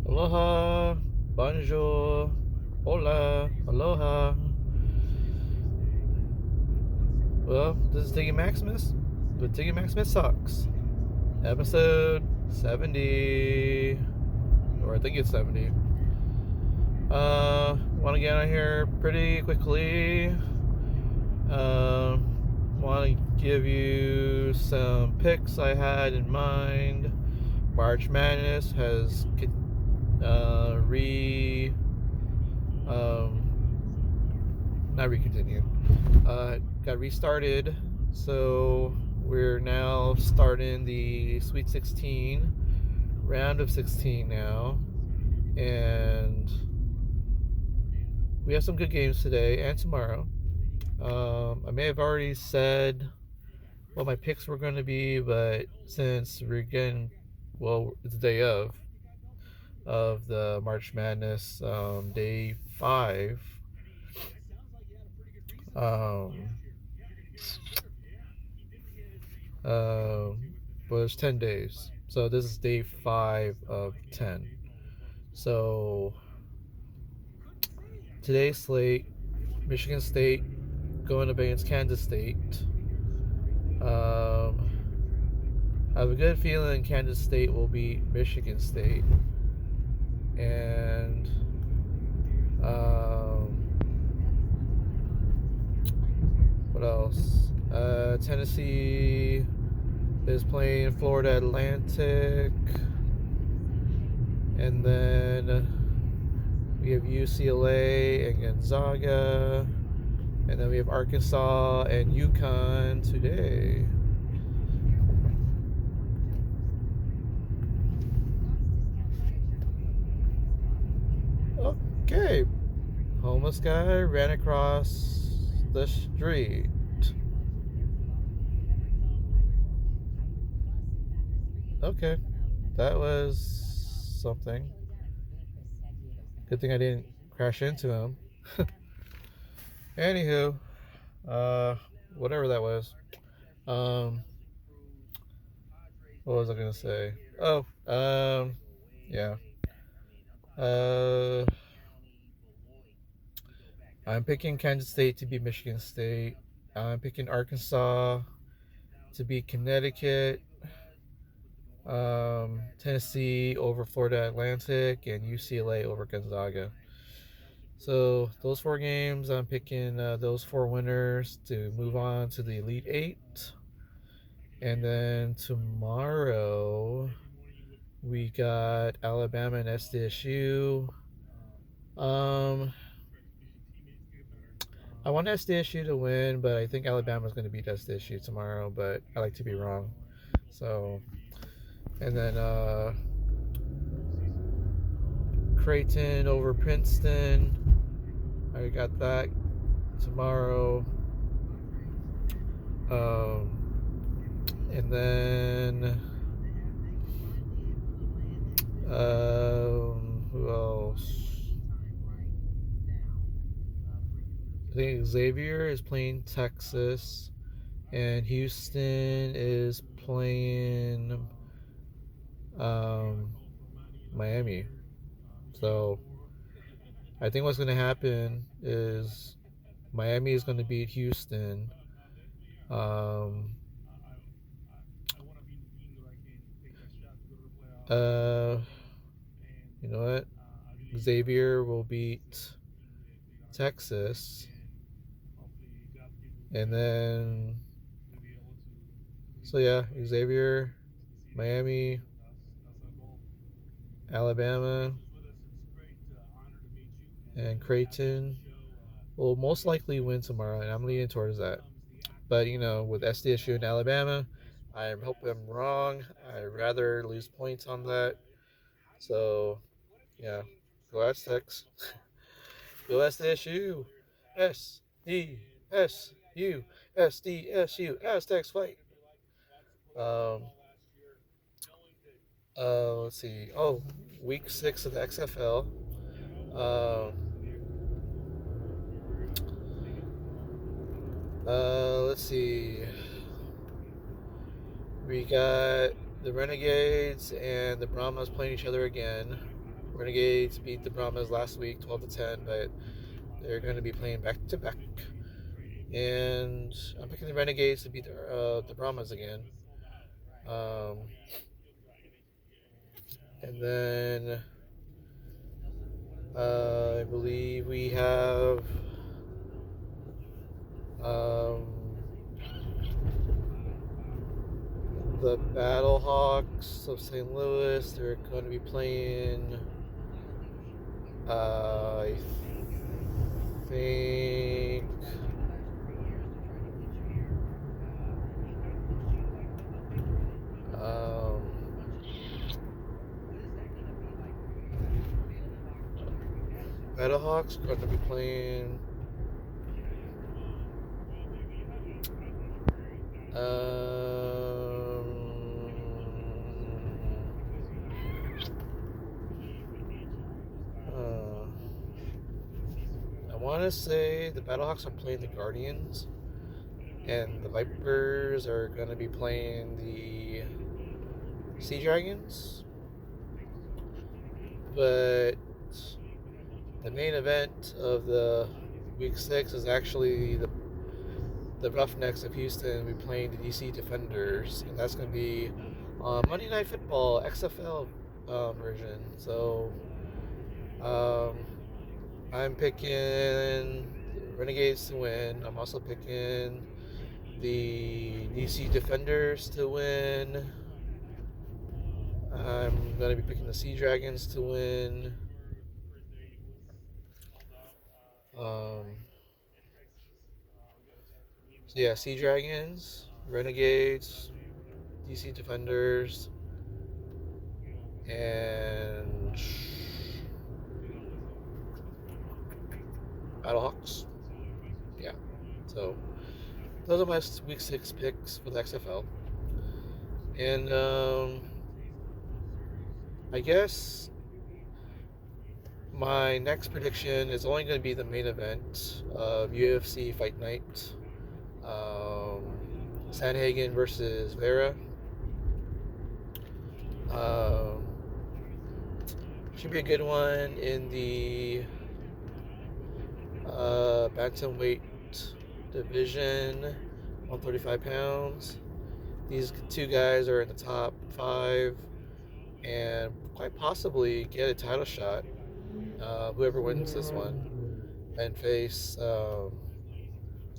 Aloha, bonjour, hola, aloha. Well, this is Tiggy Maximus with Tiggy Maximus Sucks. Episode 70. Or I think it's 70. Want to get on here pretty quickly. Want to give you some picks I had in mind. March Madness has not recontinued. Got restarted, so we're now starting the Sweet 16 round of 16 now, and we have some good games today and tomorrow. I may have already said what my picks were going to be, but since we're getting, well, it's the day of the March Madness, day 5. Was 10 days. So this is day 5 of 10. So today's slate: Michigan State going up against Kansas State. I have a good feeling Kansas State will beat Michigan State. And what else? Tennessee is playing Florida Atlantic. And then we have UCLA and Gonzaga. And then we have Arkansas and UConn today. Okay. Homeless guy ran across the street. Okay. That was something. Good thing I didn't crash into him. Anywho, whatever that was. What was I gonna say? Oh, yeah. I'm picking Kansas State to beat Michigan State. I'm picking Arkansas to beat Connecticut. Tennessee over Florida Atlantic, and UCLA over Gonzaga. So those 4 games, I'm picking those 4 winners to move on to the Elite 8. And then tomorrow we got Alabama and SDSU. I want SDSU to win, but I think Alabama's going to beat SDSU tomorrow, but I like to be wrong. So, and then Creighton over Princeton. I got that tomorrow. And then who else? I think Xavier is playing Texas, and Houston is playing Miami. So I think what's going to happen is Miami is going to beat Houston. You know what? Xavier will beat Texas. And then, so yeah, Xavier, Miami, Alabama, and Creighton will most likely win tomorrow, and I'm leaning towards that. But, with SDSU and Alabama, I hope I'm wrong. I'd rather lose points on that. So, yeah, go Aztecs. Go SDSU. SDSU. SDSU. Aztecs fight. Let's see. Oh, week 6 of the XFL. Let's see. We got the Renegades and the Brahmas playing each other again. Renegades beat the Brahmas last week, 12-10, but they're going to be playing back to back. And I'm picking the Renegades to beat the Brahmas again. And then I believe we have the Battlehawks of St. Louis. They're going to be playing, I think, Battlehawks going to be playing I want to say the Battlehawks are playing the Guardians, and the Vipers are going to be playing the Sea Dragons. But the main event of the Week 6 is actually the Roughnecks of Houston will be playing the DC Defenders, and that's going to be on Monday Night Football XFL version. So I'm picking Renegades to win. I'm also picking the DC Defenders to win. I'm going to be picking the Sea Dragons to win. So yeah, Sea Dragons, Renegades, DC Defenders, and Battlehawks. Yeah. So those are my Week 6 picks for the XFL. And I guess my next prediction is only going to be the main event of UFC Fight Night. Sandhagen versus Vera. Should be a good one in the bantamweight division, 135 pounds. These two guys are in the top 5 and quite possibly get a title shot. Whoever wins this one and face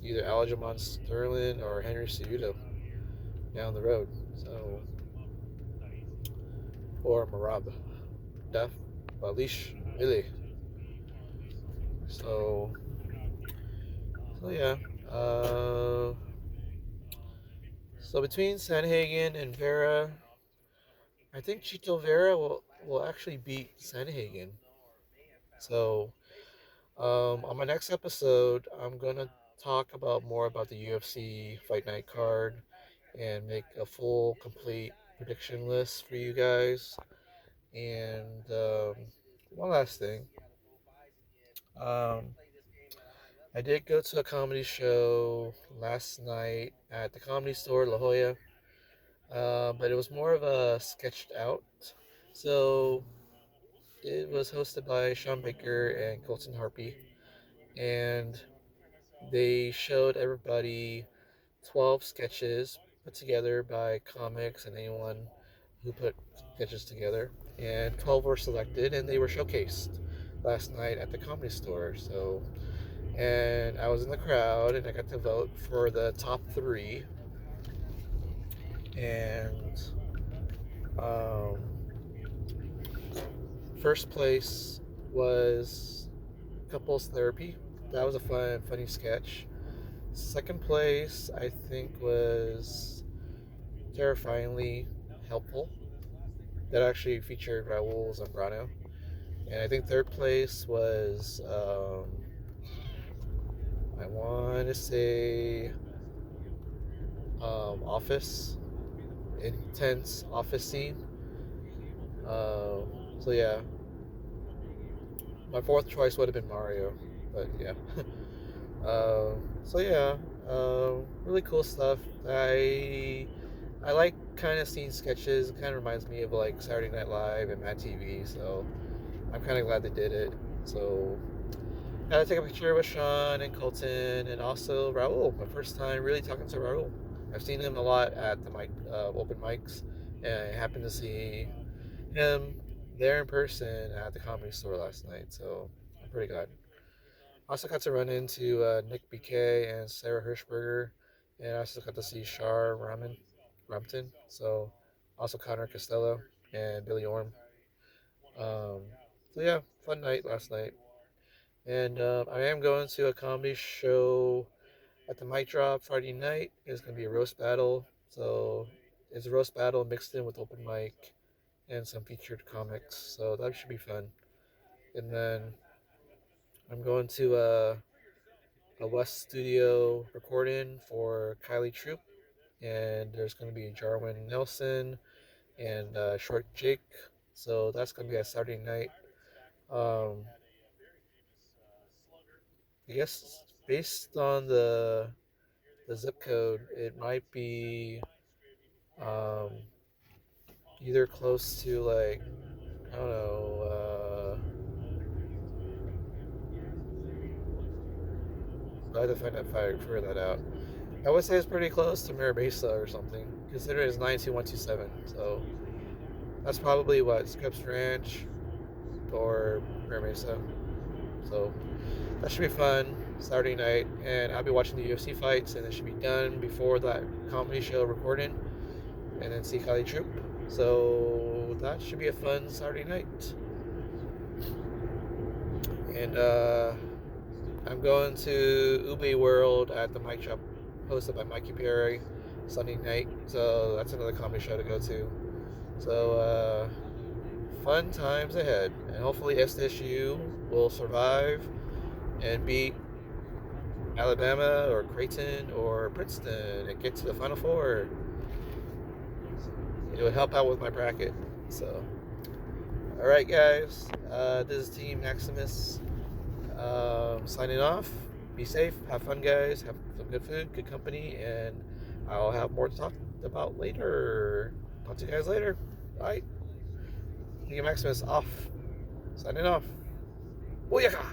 either Aljamain Sterling or Henry Cejudo down the road. So, or Marab Def Balish Millie. So yeah. So between Sandhagen and Vera, I think Chito Vera will actually beat Sandhagen. So on my next episode, I'm gonna talk about more about the UFC Fight Night card and make a full, complete prediction list for you guys. And one last thing, I did go to a comedy show last night at the Comedy Store La Jolla, but it was more of a sketched out. So it was hosted by Sean Baker and Colton Harpy, and they showed everybody 12 sketches put together by comics and anyone who put sketches together, and 12 were selected and they were showcased last night at the Comedy Store. So, and I was in the crowd and I got to vote for the top 3, and first place was Couples Therapy. That was a funny sketch. Second place, I think, was Terrifyingly Helpful. That actually featured Raul Zambrano. And I think third place was, I want to say, Office. Intense office scene. So yeah. My fourth choice would have been Mario. But yeah. So yeah, really cool stuff. I like kind of seeing sketches. It kind of reminds me of like Saturday Night Live and Mad TV. So I'm kind of glad they did it. So got to take a picture with Sean and Colton and also Raul. My first time really talking to Raul. I've seen him a lot at the open mics, and I happened to see him there in person at the comedy store last night. So I'm pretty glad. Also got to run into Nick BK and Sarah Hirschberger, and I also got to see Shar Rampton. So also Connor Costello and Billy Orm. Um, so yeah, fun night last night. And I am going to a comedy show at the Mic Drop Friday night. It's going to be a roast battle. So it's a roast battle mixed in with open mic and some featured comics. So that should be fun. And then I'm going to a West Studio recording for Kylie Troop. And there's going to be Jarwin Nelson and Short Jake. So that's going to be a Saturday night. I guess based on the zip code, it might be um, either close to like I don't know. I have to find figure that out. I would say it's pretty close to Mira Mesa or something, considering it's 92127. So that's probably what Scripps Ranch or Mira Mesa. So that should be fun Saturday night, and I'll be watching the UFC fights, and it should be done before that comedy show recording, and then see Kali Troop. So that should be a fun Saturday night. And I'm going to Ube World at the Mic Shop, hosted by Mikey Perry, Sunday night. So that's another comedy show to go to. So fun times ahead, and hopefully SDSU will survive and beat Alabama or Creighton or Princeton and get to the Final Four. It would help out with my bracket. So, all right, guys. This is Tiggy Maximus signing off. Be safe. Have fun, guys. Have some good food, good company, and I'll have more to talk about later. Talk to you guys later. All right. Tiggy Maximus off. Signing off. Booyaka!